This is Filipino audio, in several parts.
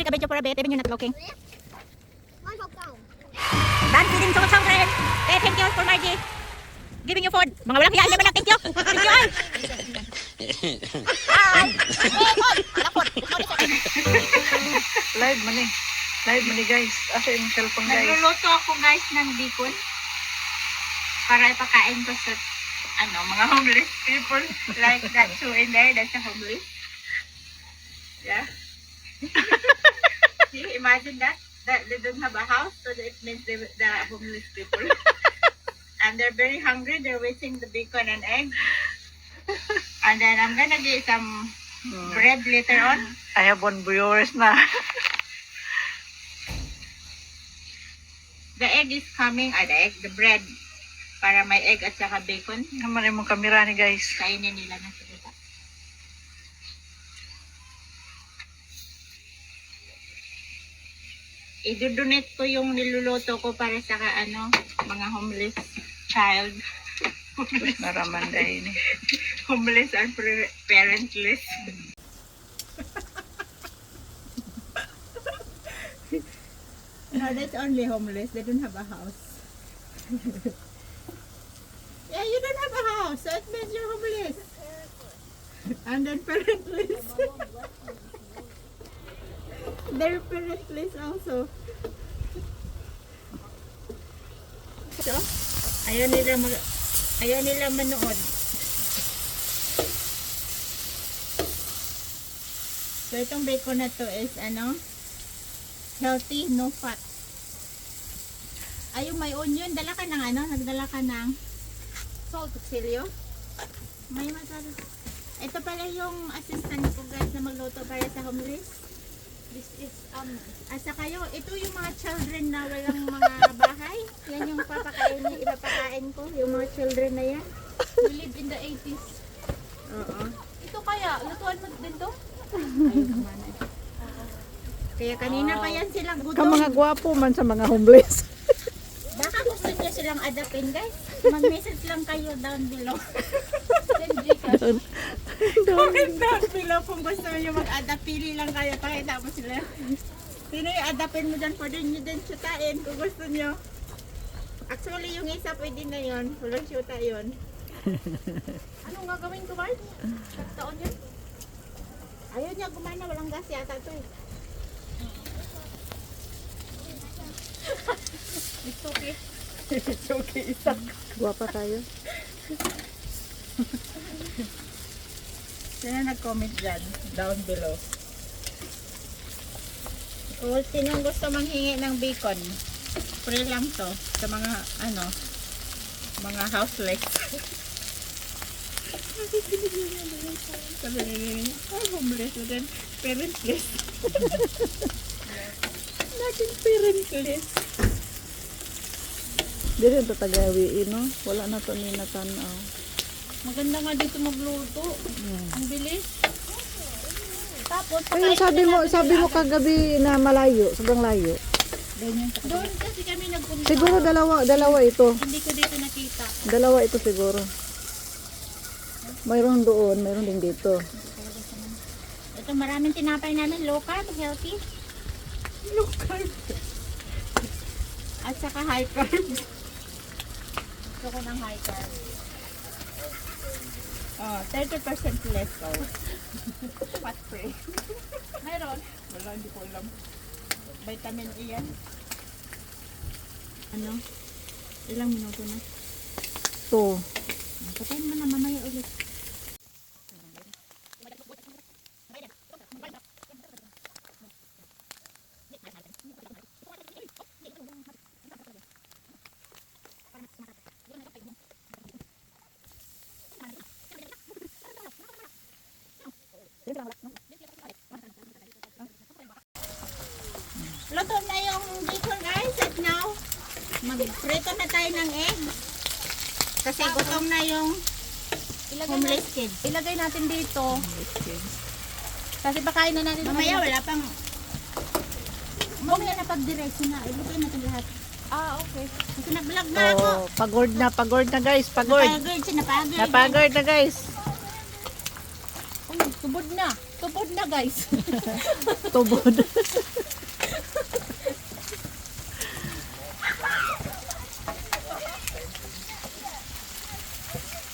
take a video for a bit even you're not looking. One hot down. Dan feeding to children. Okay, thank you for Margie. Giving you food. Mga walang hiya, never lang thank you. Thank you ay. Ay. Live man eh. Live man eh guys. Asa yung cellphone guys. Nagluluto ako guys ng bacon para ipakain ko sa mga homeless people like that two in there, that's a homeless. Yeah. You imagine that they don't have a house, so it means the homeless people. And they're very hungry, they're waiting the bacon and egg. And then I'm gonna get some bread later on. I have 1 viewers na. The egg is coming, the bread. Para may egg at saka bacon. Naman yung kamera ni guys. Kainin nila na sa. I-donate ko yung niluluto ko para sa mga homeless child. Naraman dahil eh. Homeless and parentless. No, that's only homeless. They don't have a house. Yeah, you don't have a house. So it means you're homeless. And then parentless. They're parentless also. So, ayaw nila manood. So itong bacon na to is healthy, no fat. Ayun, may onion. Dala ka ng nagdala ka ng salt, silyo. May masarap. Ito pala yung assistant ko guys na magluto para sa homeless. This is asa kayo, ito yung mga children na walang mga bahay. Yan yung ipapakain ko, yung mga children na yan. We live in the 80s. Oo. Ito kaya, lutuan mo din to? Kaya kanina pa yan silang Ka gutom. mga gwapo man sa mga homeless. Baka gusto nyo silang adapin guys. Mag-message lang kayo down below. Then Gcash. Comment down below kung gusto nyo mag-adapt. Pili lang kayo. Pakita mo sila. Sino yung adapin mo dyan? Pwede nyo din syutain kung gusto nyo. Actually yung isa pwede na yun. Walang syuta yun. Anong gagawin ko, Bart? Taon yan? Ayaw niya gumana. Walang gas yata to eh. It's okay. It's okay. Isak. Gwapa tayo. Sino nag-comment dyan? Down below. Kung sinong gusto manghingi ng bacon, free lang to sa mga mga houseless. Sabi nila, homeless din, parentless. Naging parentless. Di rin ito tagawiin, no? Wala na ito ni natanaw. Maganda nga dito magluto. Ang bilis. Tapos, Ay, sabi mo kagabi na malayo, sobrang layo. doon kasi kami nagpunta. Siguro dalawa ito. Hindi ko dito nakita. Dalawa ito siguro. Mayroon doon, mayroon din dito. Ito maraming tinapay namin, low carb, healthy. Low carb. At saka high carb. Gusto ko ng high carb. Oh, 30% less so. Fat free. Meron. Wala, hindi ko alam. Vitamin E yan. Ilang minuto na? To. Patayin mo na mamaya ulit. Luto na yung bacon guys at now magprito na tayo ng egg kasi gutom na yung homeless kids. Ilagay natin dito. Kasi pakain na natin. Mamaya wala pang mamaya na pag-diretso na ilagay natin lahat Okay. kasi nag-vlog na ako. Oh, pagod na guys, pagod. Napagod siya, napagod. Napagod na guys. Tubod na. Tubod na guys. Tubod.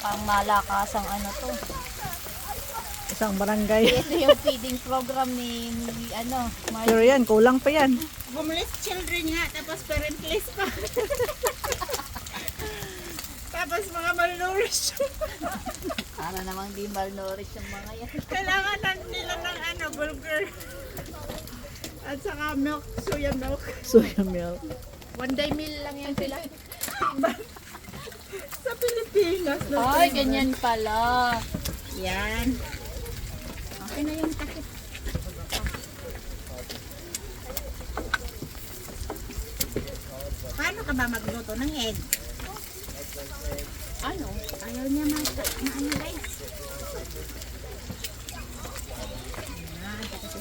Pang malakasang ano to. Isang barangay. Ito yung feeding program ni ano, Pero yan, kulang pa yan. Homeless children nga, tapos parentless pa. Tapos mga malnourished. Para namang di malnourished yung mga yan. Kailangan nila ng ano, burger. At saka milk, soya milk. Soya milk. One day meal lang yan sila. Sa Pilipinas. no? Ay, ganyan pala. Yan. Okay na yung takip. Paano ka ba magluto ng egg? Ano? Ayaw niya maano guys.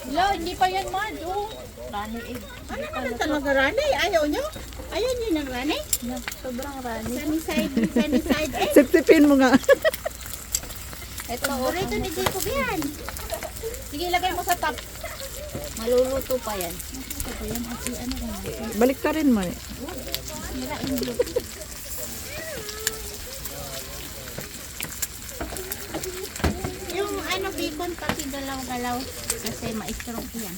Lo, hindi pa yan mad. Oh. Runny egg. Ano naman talaga rani? Ayaw niyo? Ayaw niyo ng rani? Sobrang runny. Sunny side egg. Sipsipin mo nga. Ito, Paborito ni Jacob yan. sige, lagay mo sa top. Maluluto pa yan. Ito po yan. At ano kaya? Balik ka rin mo eh. Sira yung blue. Yung ano bacon pati galaw-galaw kasi maestro yan.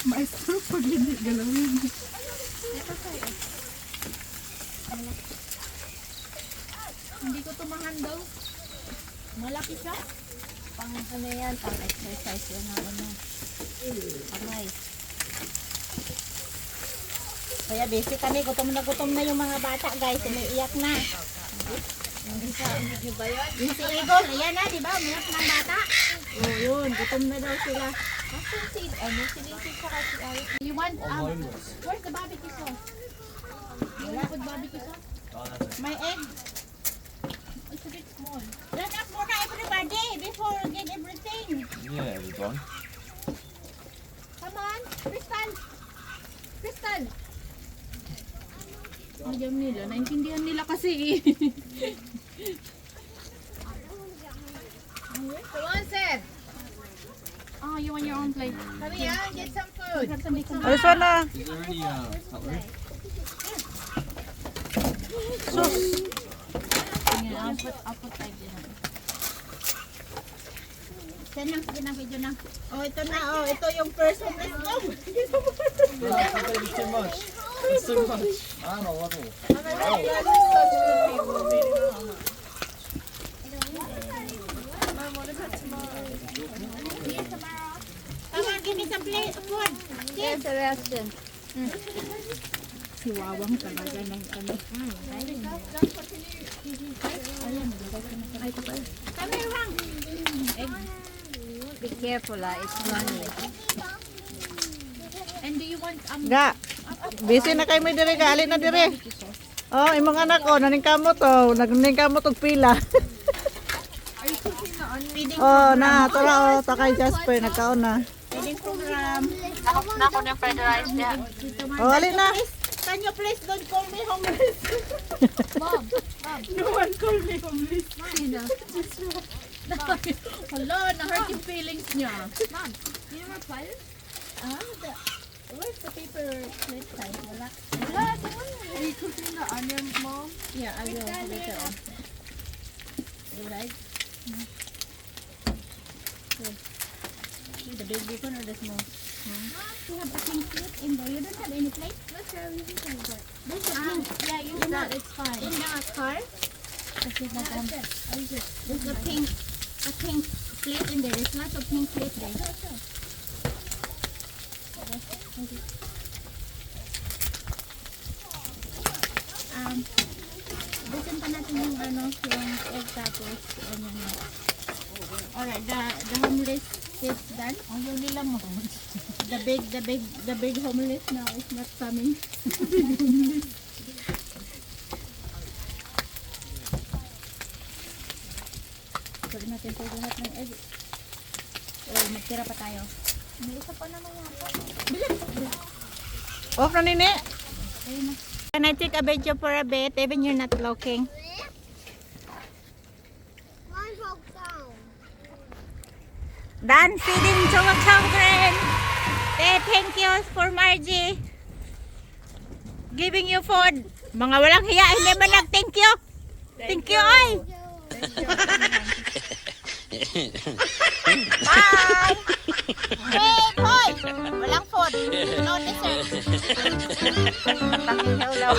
Maestro pag hindi galawin. Ito sa'yo. Hindi ko tumahandle. Malaki siya. Pang ano yan, pang exercise yan na ano. Aray. Kaya busy kami, gutom na yung mga bata guys, umiiyak na. Hindi ba yun? Yung si Igor, ayan na, di ba? Umiyak ng bata. Oo, yun, gutom na daw sila. Asan si, ano, si Lindsay sa kasi ay. You want, where's the barbecue sauce? You want put barbecue sauce? My egg? It's a bit small. Let us muna everybody before we get everything. Yeah, we're done. Come on, Crystal. Crystal. Ayaw nila, naintindihan nila kasi. Who wants it? Oh, you want your own plate. Come here, get some food. Have some bacon. Alis na. Is there any cutlery? I'll put like this. Send lang, sige na video na. Oh, ito na. Oh, ito yung first one. Let's go. It's too much. It's too much. I'm a little. Come on, give me some plate of food. Yes, a restaurant. Si Wawang talaga ng ano. Come here, Wang. Be careful, it's runny. And do you want Ga. Busy na kayo may dire. Gali na dire. Oh, imong anak ko. Naning kamot to. Naning kamot og pila. feeding Oh, na. Tara oh. Takay Jasper. Nagkaon na. feeding program? Nako na yung fried rice niya. Dito man. Oh, alin na. Can you please don't call me homeless? Mom, No one call me homeless. Hala, na-hurt yung feelings niya. Mom, you know what? Where's the paper plate size? Wala. Are you cooking the onion, Mom? Yeah, I will later on. You like? The big bacon or the small? You have the pink plate in there. You don't have any plate? Let's have it. There's a pink. Yeah, use that, it's fine. In the car? There's a pink plate in there. There's lots of pink plate there. Busin pa natin yung ano, yung egg tapos ano na. Alright, the homeless kids done. Ayaw nila mo. The big homeless now is not coming. Pwede natin po lahat ng egg. Oh, magtira pa tayo. May isa pa naman yata. Off na nini. Can I take a video for a bit even you're not looking? Done feeding to the children. Thank you for Margie. Giving you food. Mga walang hiya, hindi man nag-thank you. Thank you, oy. Bye. Hey, boy. Walang food. No dessert. Takihaw lang.